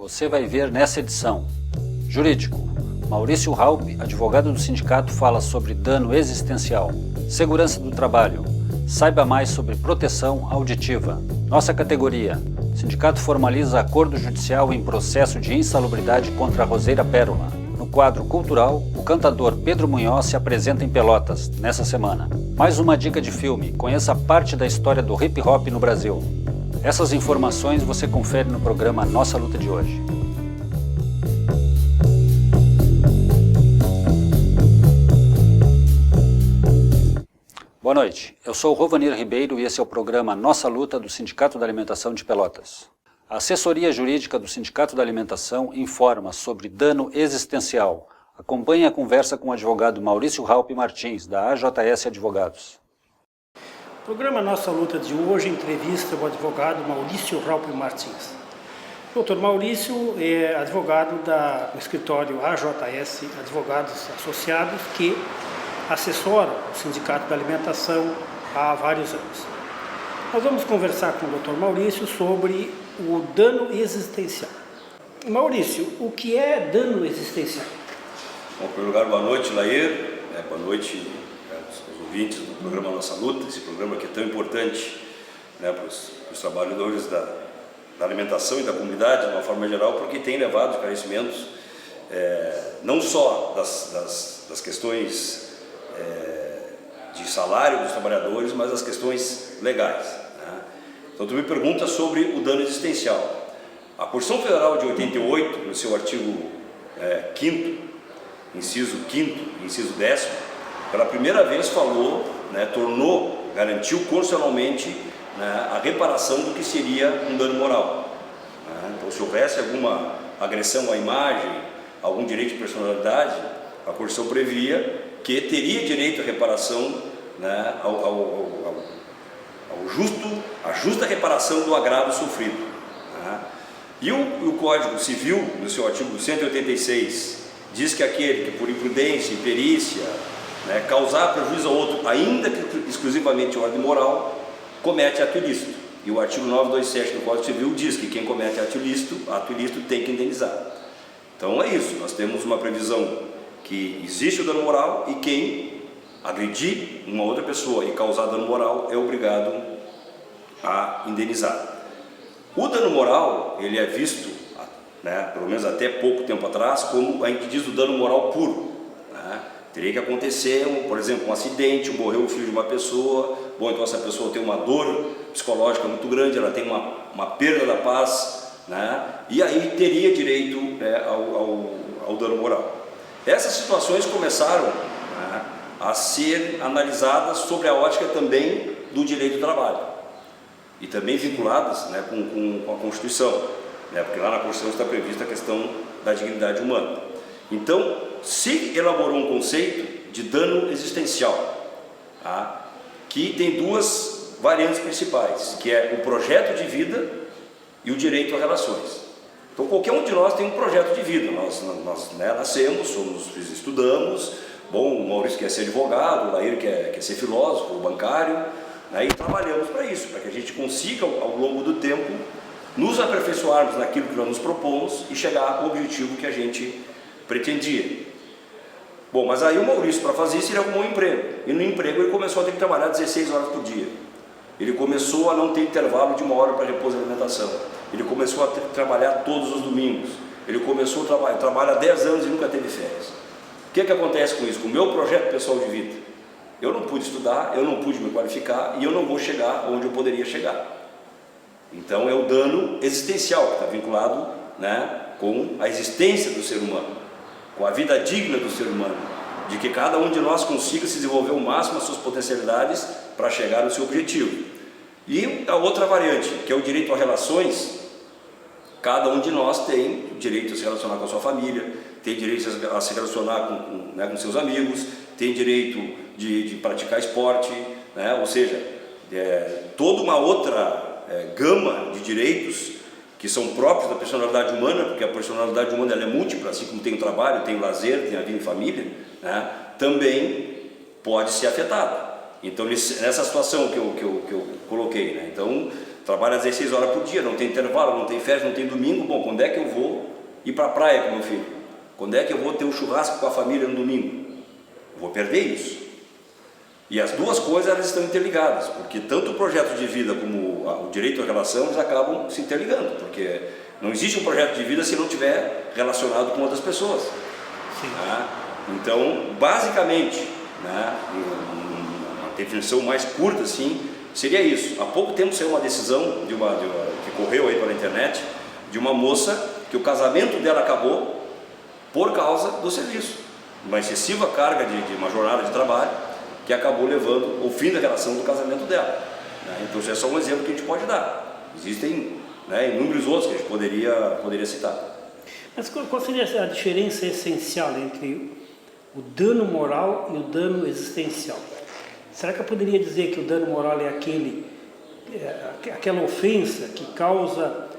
Você vai ver nessa edição. Jurídico. Maurício Raup, advogado do sindicato, fala sobre dano existencial. Segurança do trabalho. Saiba mais sobre proteção auditiva. Nossa categoria. Sindicato formaliza acordo judicial em processo de insalubridade contra a Roseira Pérola. No quadro cultural, o cantador Pedro Munhoz se apresenta em Pelotas, nessa semana. Mais uma dica de filme. Conheça parte da história do hip hop no Brasil. Essas informações você confere no programa Nossa Luta de hoje. Boa noite, eu sou o Rovanir Ribeiro e esse é o programa Nossa Luta do Sindicato da Alimentação de Pelotas. A assessoria jurídica do Sindicato da Alimentação informa sobre dano existencial. Acompanhe a conversa com o advogado Maurício Raup Martins, da AJS Advogados. O programa Nossa Luta de hoje entrevista o advogado Maurício Raup Martins. O Dr. Maurício é advogado do escritório AJS Advogados Associados, que assessora o Sindicato da Alimentação há vários anos. Nós vamos conversar com o Dr. Maurício sobre o dano existencial. Maurício, o que é dano existencial? Bom, em primeiro lugar, boa noite, Lair. Boa noite aos ouvintes do programa Nossa Luta, esse programa que é tão importante para os trabalhadores da alimentação e da comunidade, de uma forma geral, porque tem levado esclarecimentos não só das questões de salário dos trabalhadores, mas das questões legais. Então, tu me pergunta sobre o dano existencial. A Constituição Federal de 88, no seu artigo 5º, inciso 5º, inciso 10º, pela primeira vez falou, garantiu constitucionalmente a reparação do que seria um dano moral. Então, se houvesse alguma agressão à imagem, algum direito de personalidade, a Constituição previa que teria direito à reparação, a justa reparação do agravo sofrido. E o Código Civil, no seu artigo 186, diz que aquele que por imprudência, imperícia, causar prejuízo ao outro, ainda que exclusivamente em ordem moral, comete ato ilícito. E o artigo 927 do Código Civil diz que quem comete ato ilícito tem que indenizar. Então é isso, nós temos uma previsão que existe o dano moral e quem agredir uma outra pessoa e causar dano moral é obrigado a indenizar. O dano moral, ele é visto, pelo menos até pouco tempo atrás, como a gente diz o dano moral puro. Teria que acontecer, por exemplo, um acidente, morreu o filho de uma pessoa, então essa pessoa tem uma dor psicológica muito grande, ela tem uma perda da paz, e aí teria direito ao dano moral. Essas situações começaram a ser analisadas sobre a ótica também do direito do trabalho e também vinculadas com a Constituição, porque lá na Constituição está prevista a questão da dignidade humana. Então, se elaborou um conceito de dano existencial, que tem duas variantes principais, que é o projeto de vida e o direito a relações. Então, qualquer um de nós tem um projeto de vida. Nós nascemos, estudamos. Bom, o Maurício quer ser advogado, o Lair quer ser filósofo, bancário, e trabalhamos para isso, para que a gente consiga, ao longo do tempo, nos aperfeiçoarmos naquilo que nós nos propomos e chegar ao objetivo que a gente pretendia. Bom, mas aí o Maurício, para fazer isso, ele arrumou um emprego. E no emprego ele começou a ter que trabalhar 16 horas por dia. Ele começou a não ter intervalo de 1 hora para repouso e alimentação. Ele começou a trabalhar todos os domingos. Ele começou a trabalhar há 10 anos e nunca teve férias. O que acontece com isso? Com o meu projeto pessoal de vida, eu não pude estudar, eu não pude me qualificar e eu não vou chegar onde eu poderia chegar. Então é o dano existencial que está vinculado com a existência do ser humano, com a vida digna do ser humano, de que cada um de nós consiga se desenvolver ao máximo as suas potencialidades para chegar no seu objetivo. E a outra variante, que é o direito a relações, cada um de nós tem o direito a se relacionar com a sua família, tem direito a se relacionar com seus amigos, tem direito de praticar esporte, ou seja, toda uma outra gama de direitos que são próprios da personalidade humana, porque a personalidade humana ela é múltipla, assim como tem o trabalho, tem o lazer, tem a vida em família, também pode ser afetada. Então, nessa situação que eu coloquei, então trabalha 16 horas por dia, não tem intervalo, não tem férias, não tem domingo. Bom, quando é que eu vou ir para a praia com meu filho? Quando é que eu vou ter um churrasco com a família no domingo? Eu vou perder isso. E as duas coisas, elas estão interligadas, porque tanto o projeto de vida como o direito à relação, eles acabam se interligando, porque não existe um projeto de vida se não tiver relacionado com outras pessoas. Sim. Né? Então, basicamente, né, uma definição mais curta assim, seria isso. Há pouco tempo saiu uma decisão que correu aí pela internet, de uma moça que o casamento dela acabou por causa do serviço, uma excessiva carga de uma jornada de trabalho que acabou levando ao fim da relação do casamento dela. Né? Então, isso é só um exemplo que a gente pode dar. Existem, né, inúmeros outros que a gente poderia citar. Mas qual seria a diferença essencial entre o dano moral e o dano existencial? Será que eu poderia dizer que o dano moral é aquela ofensa que causa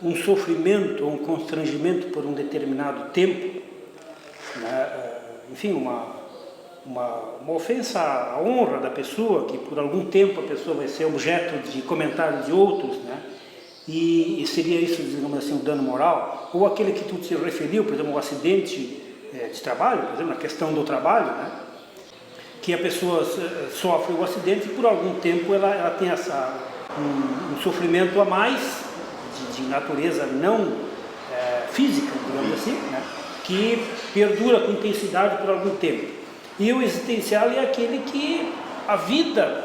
um sofrimento ou um constrangimento por um determinado tempo? Né? Enfim, uma ofensa à honra da pessoa, que por algum tempo a pessoa vai ser objeto de comentários de outros, né? E seria isso, digamos assim, o dano moral? Ou aquele que tu te referiu, por exemplo, um acidente de trabalho, por exemplo, na questão do trabalho, né? Que a pessoa sofre o acidente e por algum tempo ela tem um sofrimento a mais, de natureza não física, digamos assim, né? Que perdura com intensidade por algum tempo. E o existencial é aquele que a vida,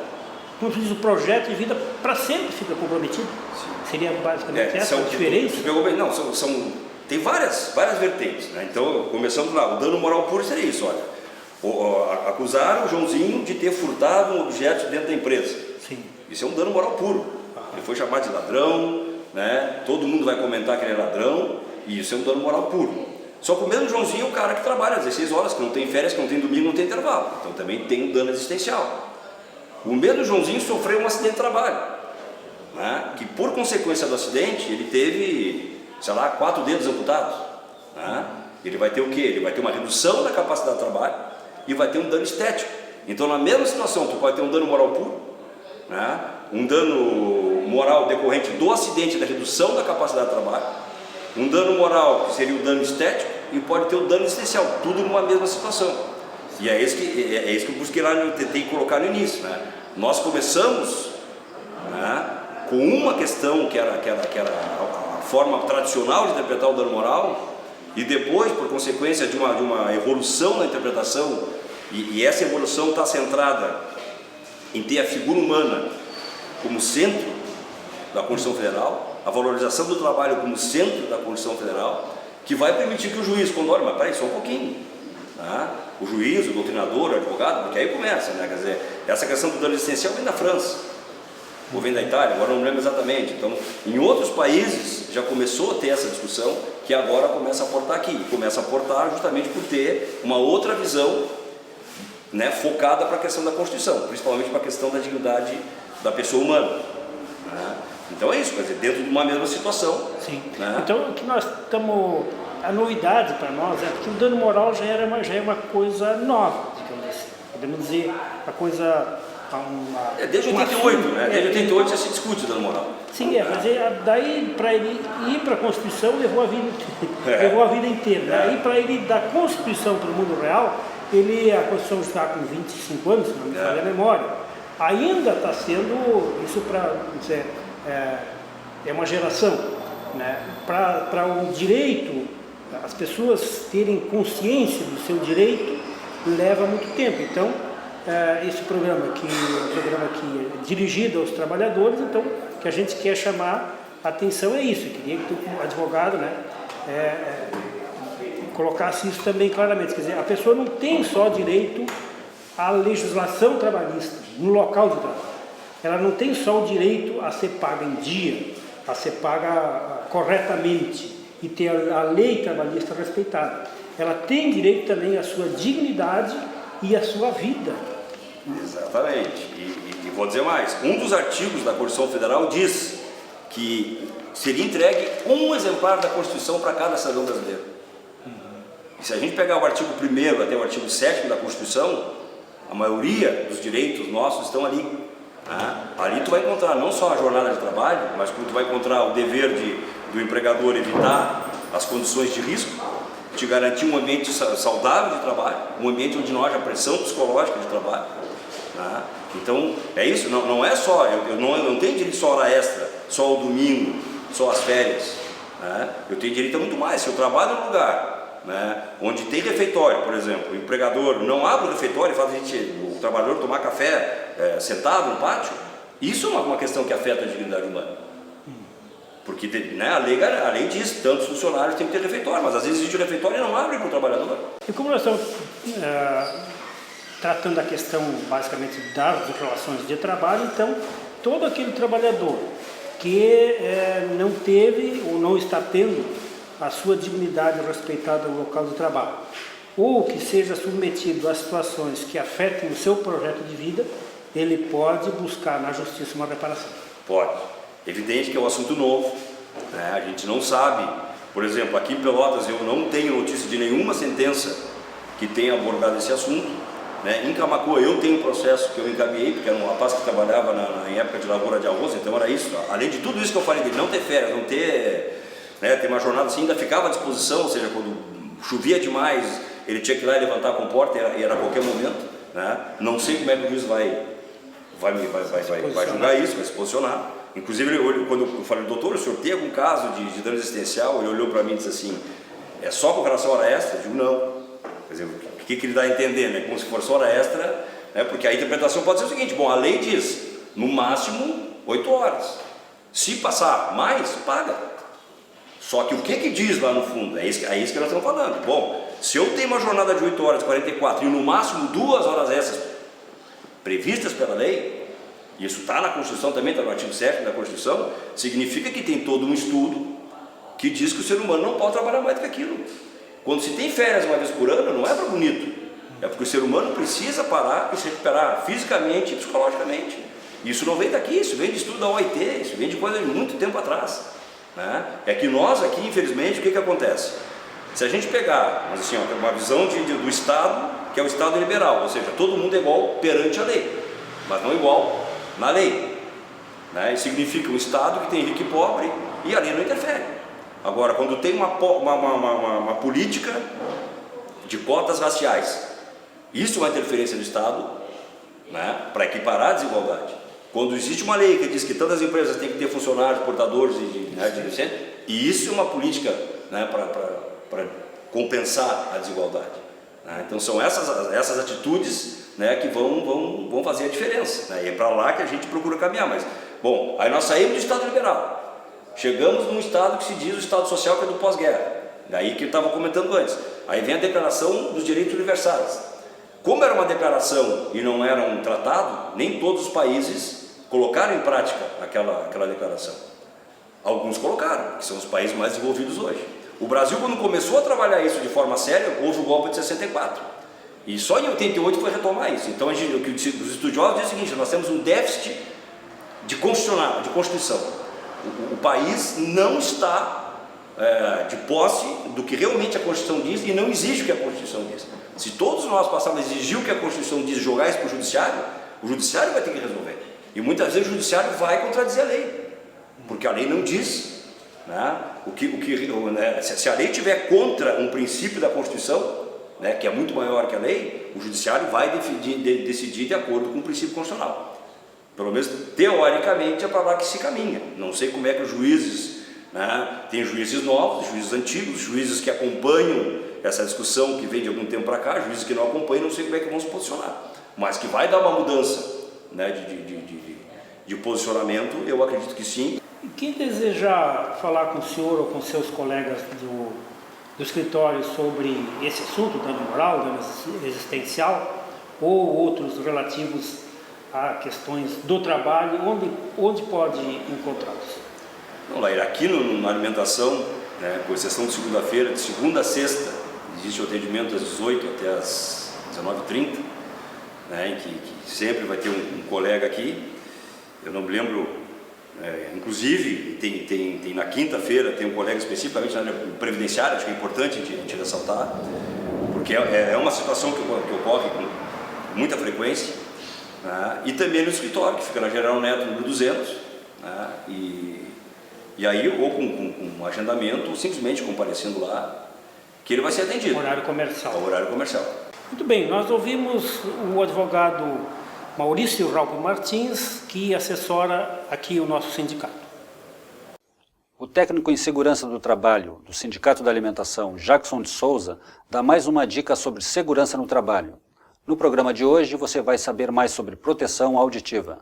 como se diz, o projeto de vida para sempre fica comprometido. Sim. Seria basicamente essa a diferença? Não, tem várias vertentes. Né? Então, começando lá, o dano moral puro seria isso, olha. Acusaram o Joãozinho de ter furtado um objeto dentro da empresa. Sim. Isso é um dano moral puro. Ele foi chamado de ladrão, né? Todo mundo vai comentar que ele é ladrão, e isso é um dano moral puro. Só que o mesmo Joãozinho é o cara que trabalha 16 horas, que não tem férias, que não tem domingo, não tem intervalo. Então também tem um dano existencial. O mesmo Joãozinho sofreu um acidente de trabalho, né? Que por consequência do acidente, ele teve, sei lá, 4 dedos amputados. Né? Ele vai ter o quê? Ele vai ter uma redução da capacidade de trabalho e vai ter um dano estético. Então na mesma situação, tu pode ter um dano moral puro, né? Um dano moral decorrente do acidente, da redução da capacidade de trabalho, um dano moral que seria o dano estético, e pode ter o dano existencial, tudo numa mesma situação. E é isso que eu busquei lá, tentei colocar no início. Né? Nós começamos, né, com uma questão que era a forma tradicional de interpretar o dano moral, e depois, por consequência de uma evolução na interpretação, e essa evolução está centrada em ter a figura humana como centro da Constituição Federal, a valorização do trabalho como centro da Constituição Federal, que vai permitir que o juiz, quando olha, mas peraí, só um pouquinho, tá? O juiz, o doutrinador, o advogado, porque aí começa, né? Quer dizer, essa questão do dano existencial vem da França, ou vem da Itália, agora não lembro exatamente. Então, em outros países já começou a ter essa discussão, que agora começa a aportar aqui, e começa a aportar justamente por ter uma outra visão, né, focada para a questão da Constituição, principalmente para a questão da dignidade da pessoa humana. Né? Então é isso, quer dizer, dentro de uma mesma situação. Sim. Né? Então o que nós estamos, a novidade para nós é que o dano moral já é uma coisa nova, digamos assim. Podemos dizer a coisa desde 88, né? Desde 88 já se discute o dano moral. Sim, mas daí para ele ir para a Constituição levou a vida inteira. Daí para ele da Constituição para o mundo real, a Constituição está com 25 anos, se não me falha a memória. Ainda está sendo isso para dizer. É uma geração, né? Para o direito, as pessoas terem consciência do seu direito, leva muito tempo. Então, esse programa aqui é dirigido aos trabalhadores, então, que a gente quer chamar a atenção é isso. Eu queria que tu, como advogado, né, colocasse isso também claramente. Quer dizer, a pessoa não tem só direito à legislação trabalhista no local de trabalho. Ela não tem só o direito a ser paga em dia, a ser paga corretamente e ter a lei trabalhista respeitada. Ela tem direito também à sua dignidade e à sua vida. Exatamente. E vou dizer mais, um dos artigos da Constituição Federal diz que seria entregue um exemplar da Constituição para cada cidadão brasileiro. E se a gente pegar o artigo 1º até o artigo 7º da Constituição, a maioria dos direitos nossos estão ali. Né? Ali tu vai encontrar não só a jornada de trabalho, mas como tu vai encontrar o dever do empregador evitar as condições de risco, te garantir um ambiente saudável de trabalho, um ambiente onde não haja pressão psicológica de trabalho. Né? Então, é isso, não é só, eu não tenho direito só a hora extra, só o domingo, só as férias. Né? Eu tenho direito a muito mais. Se eu trabalho num lugar, né, onde tem refeitório, por exemplo, o empregador não abre o refeitório e faz o trabalhador tomar café sentado no pátio, isso é uma questão que afeta a dignidade humana. Porque, né, a lei diz que tantos funcionários têm que ter refeitório, mas às vezes existe o refeitório e não abre para o trabalhador. E como nós estamos tratando a questão basicamente das relações de trabalho, então todo aquele trabalhador que não teve ou não está tendo a sua dignidade respeitada no local de trabalho, ou que seja submetido a situações que afetem o seu projeto de vida, ele pode buscar na justiça uma reparação. Pode. Evidente que é um assunto novo, né? A gente não sabe. Por exemplo, aqui em Pelotas eu não tenho notícia de nenhuma sentença que tenha abordado esse assunto. Né? Em Camaquã eu tenho um processo que eu encaminhei, porque era um rapaz que trabalhava em época de lavoura de arroz, então era isso. Além de tudo isso que eu falei dele, não ter férias, não ter, né, ter uma jornada assim, ainda ficava à disposição, ou seja, quando chovia demais, ele tinha que ir lá e levantar a comporta, e era a qualquer momento. Né? Não sei como é que o juiz vai julgar isso, vai se posicionar. Inclusive, quando eu falei, doutor, o senhor tem algum caso de dano existencial? Ele olhou para mim e disse assim, é só com relação à hora extra? Eu digo, não. Quer dizer, o que ele dá a entender, né? Como se fosse hora extra, né? Porque a interpretação pode ser o seguinte, bom, a lei diz, no máximo 8 horas. Se passar mais, paga. Só que o que diz lá no fundo? É isso que nós estamos falando. Bom, se eu tenho uma jornada de 8 horas, 44, e no máximo 2 horas extras previstas pela lei, isso está na Constituição também, está no artigo 7 da Constituição, significa que tem todo um estudo que diz que o ser humano não pode trabalhar mais do que aquilo. Quando se tem férias uma vez por ano, não é para bonito, é porque o ser humano precisa parar e se recuperar fisicamente e psicologicamente. Isso não vem daqui, isso vem de estudo da OIT, isso vem de coisa de muito tempo atrás. Né? É que nós aqui, infelizmente, o que acontece? Se a gente pegar, mas assim, ó, uma visão do Estado, que é o Estado liberal, ou seja, todo mundo é igual perante a lei, mas não igual na lei. Né? Isso significa um Estado que tem rico e pobre e a lei não interfere. Agora, quando tem uma política de cotas raciais, isso é uma interferência do Estado, né, para equiparar a desigualdade. Quando existe uma lei que diz que todas as empresas têm que ter funcionários, portadores e isso é uma política, né, para compensar a desigualdade. Né? Então são essas atitudes, né, que vão fazer a diferença. Né? E é para lá que a gente procura caminhar. Mas, bom, aí nós saímos do Estado liberal, chegamos num Estado que se diz o Estado Social, que é do pós-guerra. Daí que eu estava comentando antes. Aí vem a Declaração dos Direitos Universais. Como era uma declaração e não era um tratado, nem todos os países colocaram em prática aquela declaração. Alguns colocaram, que são os países mais desenvolvidos hoje. O Brasil, quando começou a trabalhar isso de forma séria, houve o golpe de 64. E só em 88 foi retomar isso. Então, o que os estudiosos dizem é o seguinte, nós temos um déficit de Constituição. O país não está de posse do que realmente a Constituição diz e não exige o que a Constituição diz. Se todos nós passarmos a exigir o que a Constituição diz, jogar isso para o Judiciário vai ter que resolver. E muitas vezes o Judiciário vai contradizer a lei, porque a lei não diz. Né? Se a lei estiver contra um princípio da Constituição, né, que é muito maior que a lei, o Judiciário vai decidir de acordo com o princípio constitucional. Pelo menos teoricamente é para lá que se caminha. Não sei como é que os juízes, né, tem juízes novos, juízes antigos, juízes que acompanham essa discussão que vem de algum tempo para cá, juízes que não acompanham, não sei como é que vão se posicionar, mas que vai dar uma mudança, né, de posicionamento, eu acredito que sim. Quem desejar falar com o senhor ou com seus colegas do escritório sobre esse assunto, dano moral, dano existencial, ou outros relativos a questões do trabalho, onde pode encontrá-los? Não, Laíra, aqui na alimentação, né, com exceção de segunda-feira, de segunda a sexta, existe o atendimento das 18 até as 19h30, né, que sempre vai ter um colega aqui. Eu não me lembro, inclusive tem na quinta-feira tem um colega especificamente na área previdenciária, acho que é importante a gente ressaltar, porque é uma situação que ocorre com muita frequência, né? E também no escritório, que fica na General Neto, número 200, né? E aí, ou com um agendamento, ou simplesmente comparecendo lá, que ele vai ser atendido. Horário comercial. Ao horário comercial. Muito bem, nós ouvimos o advogado Maurício Raup Martins, que assessora aqui o nosso sindicato. O técnico em segurança do trabalho do Sindicato da Alimentação, Jackson de Souza, dá mais uma dica sobre segurança no trabalho. No programa de hoje você vai saber mais sobre proteção auditiva.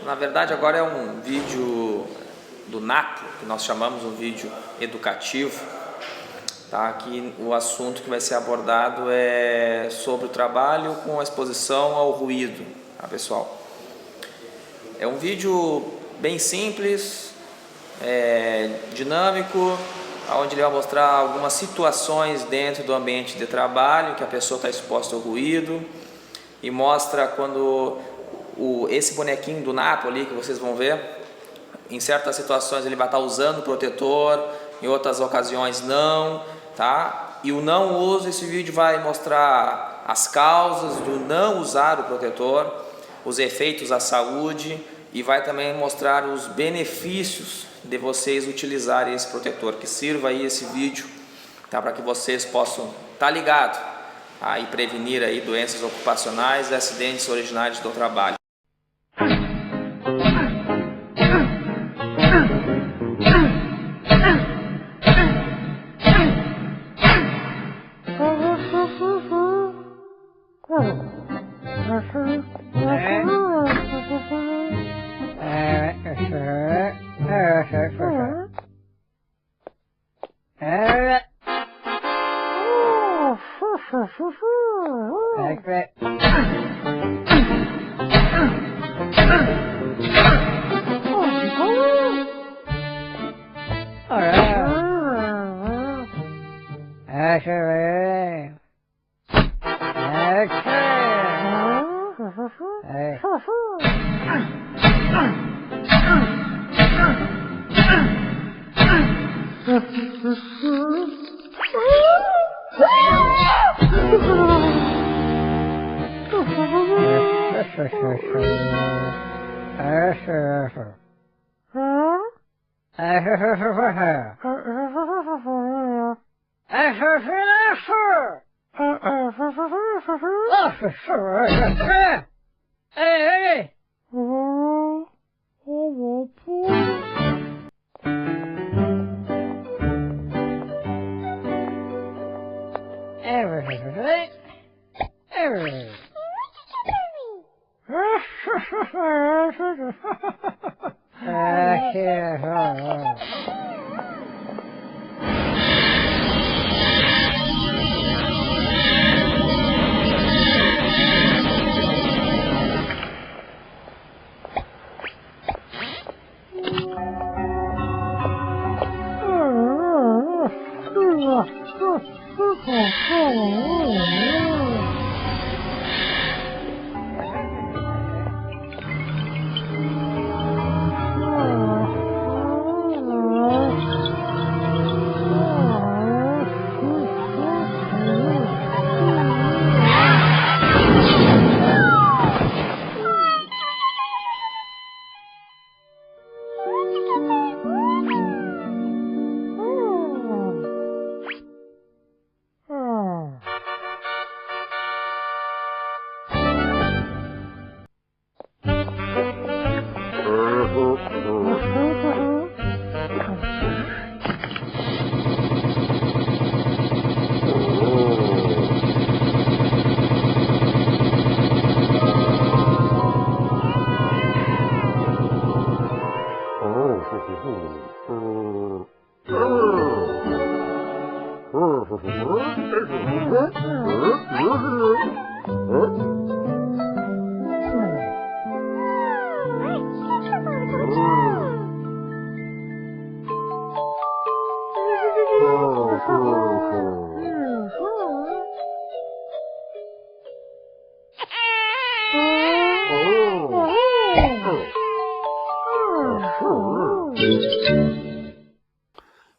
Na verdade, agora é um vídeo do NAPO, que nós chamamos um vídeo educativo, tá? Que o assunto que vai ser abordado é sobre o trabalho com a exposição ao ruído, tá, pessoal? É um vídeo bem simples, dinâmico, onde ele vai mostrar algumas situações dentro do ambiente de trabalho que a pessoa está exposta ao ruído, e mostra quando esse bonequinho do Napo ali que vocês vão ver, em certas situações ele vai estar usando o protetor, em outras ocasiões não, tá? E o não uso, esse vídeo vai mostrar as causas do não usar o protetor, os efeitos à saúde, e vai também mostrar os benefícios de vocês utilizarem esse protetor. Que sirva aí esse vídeo, tá? Para que vocês possam estar ligados e prevenir aí doenças ocupacionais e acidentes originários do trabalho.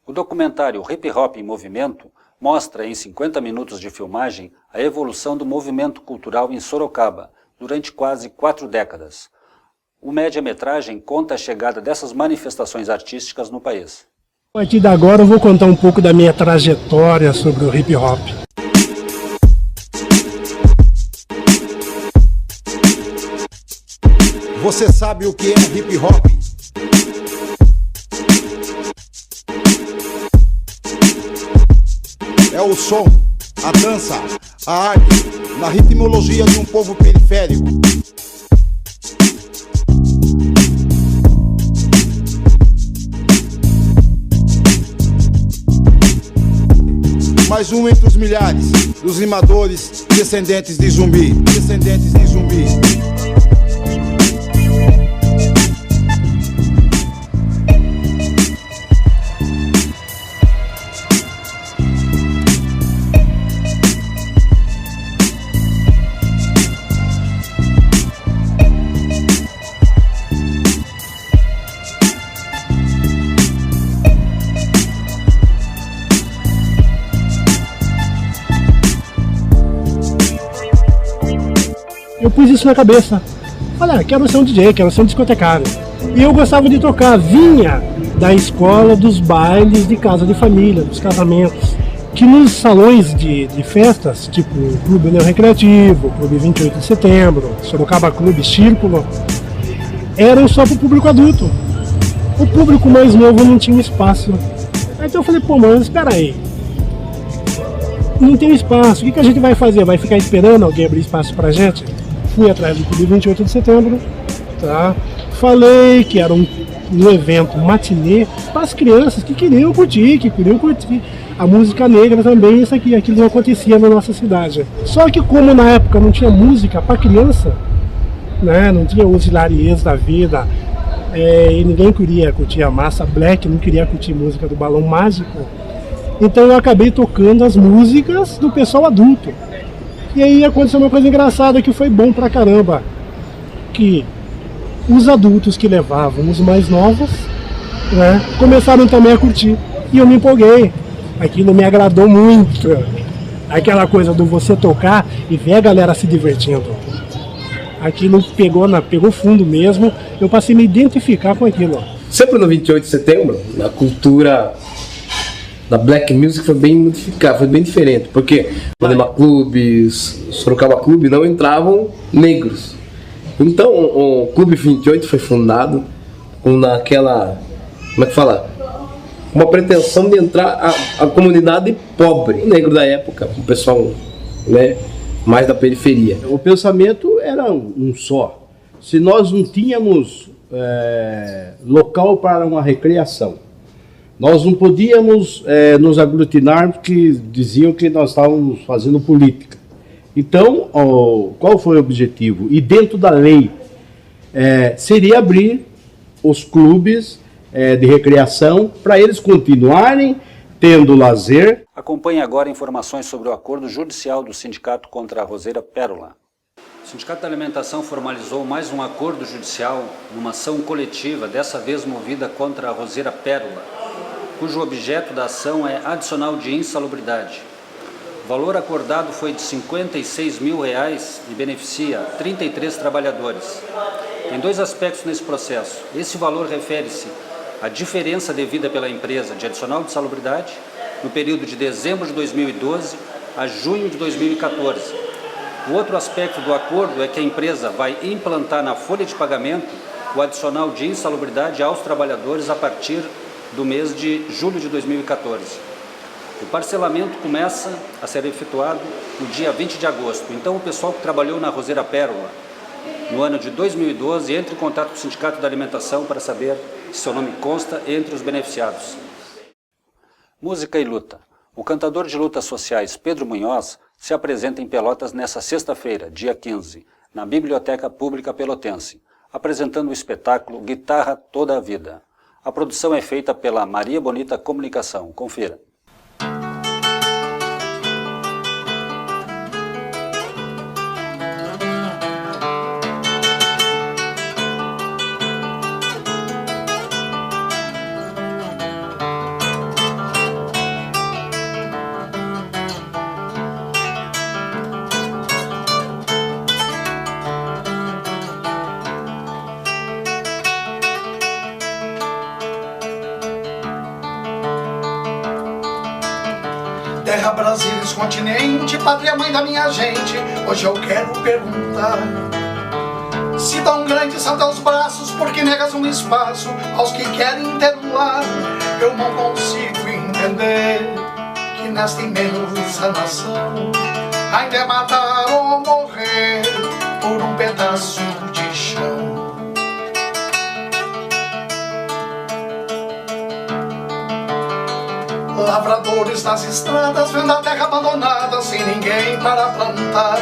O documentário Hip Hop em Movimento mostra em 50 minutos de filmagem a evolução do movimento cultural em Sorocaba durante quase 4 décadas. O média-metragem conta a chegada dessas manifestações artísticas no país. A partir de agora eu vou contar um pouco da minha trajetória sobre o hip hop. Você sabe o que é hip hop? É o som, a dança, a arte, na ritmologia de um povo periférico. Mais um entre os milhares dos rimadores, descendentes de Zumbi, descendentes de Zumbi. Eu pus isso na cabeça. Olha, quero ser um DJ, quero ser um discotecário. E eu gostava de tocar, vinha da escola, dos bailes de casa de família, dos casamentos. Que nos salões de festas, tipo Clube Neo Recreativo, Clube 28 de Setembro, Sorocaba Clube, Círculo, eram só para o público adulto. O público mais novo não tinha espaço. Então eu falei, pô, mas espera aí. Não tem espaço, o que a gente vai fazer? Vai ficar esperando alguém abrir espaço pra gente? Fui atrás do Clube 28 de Setembro, tá? Falei que era um evento matinê para as crianças que queriam curtir a música negra também, isso aqui, aquilo não acontecia na nossa cidade. Só que como na época não tinha música para criança, né? Não tinha os hilariês da vida, e ninguém queria curtir a Massa Black, não queria curtir música do Balão Mágico, então eu acabei tocando as músicas do pessoal adulto. E aí aconteceu uma coisa engraçada que foi bom pra caramba, que os adultos que levavam os mais novos, né, começaram também a curtir. E eu me empolguei. Aquilo me agradou muito. Aquela coisa do você tocar e ver a galera se divertindo. Aquilo pegou fundo mesmo. Eu passei a me identificar com aquilo. Sempre no 28 de setembro, a cultura da Black Music foi bem modificada, foi bem diferente, porque Panema Clube, Sorocaba Clube não entravam negros. Então o Clube 28 foi fundado com naquela, como é que fala? Uma pretensão de entrar a comunidade pobre, negro da época, o pessoal, né, mais da periferia. O pensamento era um só. Se nós não tínhamos local para uma recreação, nós não podíamos nos aglutinar porque diziam que nós estávamos fazendo política. Então, qual foi o objetivo? E dentro da lei, seria abrir os clubes de recreação para eles continuarem tendo lazer. Acompanhe agora informações sobre o acordo judicial do sindicato contra a Roseira Pérola. O Sindicato da Alimentação formalizou mais um acordo judicial numa ação coletiva, dessa vez movida contra a Roseira Pérola, cujo objeto da ação é adicional de insalubridade. O valor acordado foi de R$ 56 mil e beneficia 33 trabalhadores. Tem 2 aspectos nesse processo. Esse valor refere-se à diferença devida pela empresa de adicional de insalubridade no período de dezembro de 2012 a junho de 2014. O outro aspecto do acordo é que a empresa vai implantar na folha de pagamento o adicional de insalubridade aos trabalhadores a partir do mês de julho de 2014. O parcelamento começa a ser efetuado no dia 20 de agosto. Então o pessoal que trabalhou na Roseira Pérola no ano de 2012 entre em contato com o Sindicato da Alimentação para saber se seu nome consta entre os beneficiados. Música e luta. O cantador de lutas sociais Pedro Munhoz se apresenta em Pelotas nesta sexta-feira, dia 15, na Biblioteca Pública Pelotense, apresentando o espetáculo Guitarra Toda a Vida. A produção é feita pela Maria Bonita Comunicação. Confira. Terra, Brasil, esse continente, pátria, mãe da minha gente. Hoje eu quero perguntar: se tão grandes são teus braços, por que negas um espaço aos que querem ter um lar? Eu não consigo entender que nesta imensa nação ainda é matar ou morrer por um pedaço de chão. Lavradores nas estradas, vendo a terra abandonada, sem ninguém para plantar.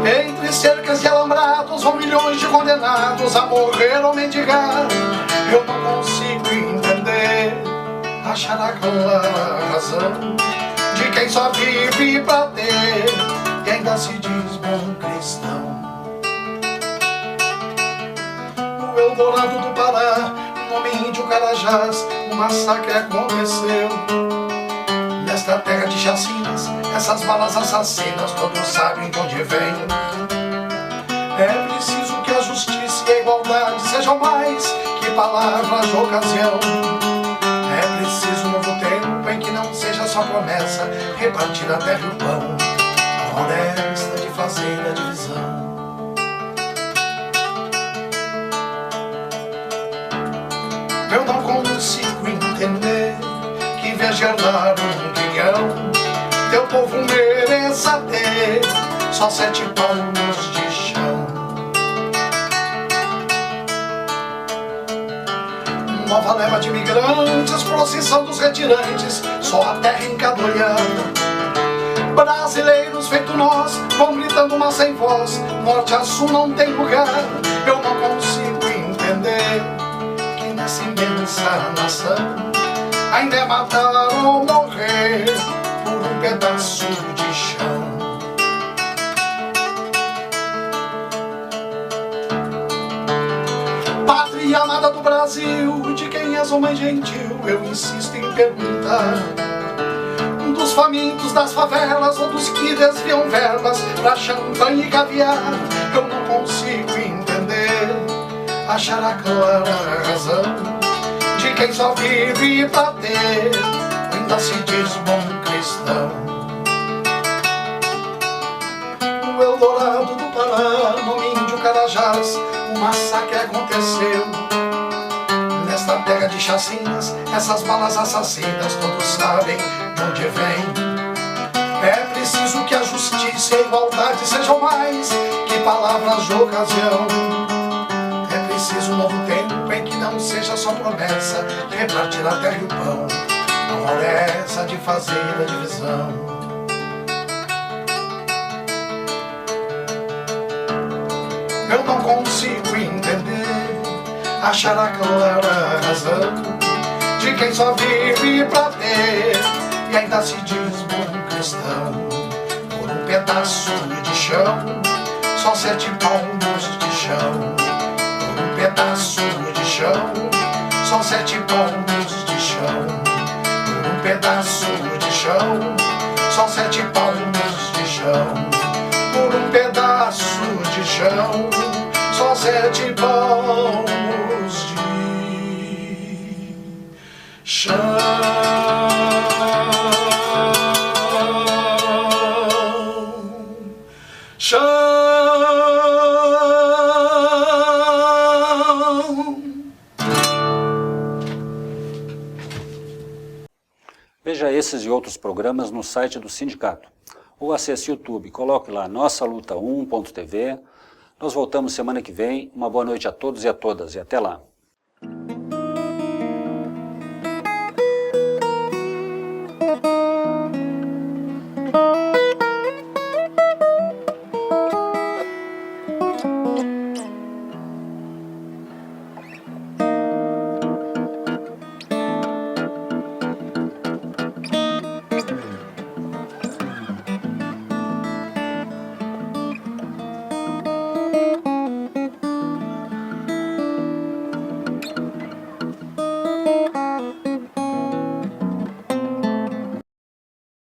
Entre cercas e alambrados vão milhões de condenados a morrer ou mendigar. Eu não consigo entender, achar a clara razão de quem só vive pra ter e ainda se diz bom cristão. No Eldorado do Pará, no nome índio Carajás, um massacre aconteceu. Nesta terra de chacinas, essas balas assassinas, todos sabem de onde vem. É preciso que a justiça e a igualdade sejam mais que palavras de ocasião. É preciso um novo tempo em que não seja só promessa repartir a terra e o pão, a honesta de fazer a divisão. Eu não consigo entender que vem gerar um guião, teu povo mereça ter só 7 palmos de chão. Nova leva de imigrantes, procissão dos retirantes, só a terra encadolhada. Brasileiros feito nós, vão gritando mas sem voz, norte a sul não tem lugar. Eu não consigo entender que nessa imensa nação ainda é matar ou morrer por um pedaço de chão. Pátria amada do Brasil, de quem és, ó mãe gentil, eu insisto em perguntar. Dos famintos das favelas ou dos que desviam verbas pra champanhe e caviar. Eu não consigo entender, achar a clara razão de quem só vive pra ter, ainda se diz bom cristão. No Eldorado do Pará, no índio Carajás, um massacre aconteceu. Nesta terra de chacinas, essas balas assassinas, todos sabem de onde vem. É preciso que a justiça e a igualdade sejam mais que palavras de ocasião. É preciso um novo tempo em que não seja só promessa repartir a terra e o pão, a hora é essa de fazer a divisão. Eu não consigo entender, achar a clara razão de quem só vive pra ter e ainda se diz bom cristão. Por um pedaço de chão, só 7 palmos de chão. Por um pedaço de chão, só 7 palmos de chão. Por um pedaço de chão, só 7 palmos de chão. Por um pedaço de chão, só 7 palmos de chão. Veja esses e outros programas no site do sindicato. Ou acesse o YouTube, coloque lá nossaluta1.tv. Nós voltamos semana que vem. Uma boa noite a todos e a todas e até lá.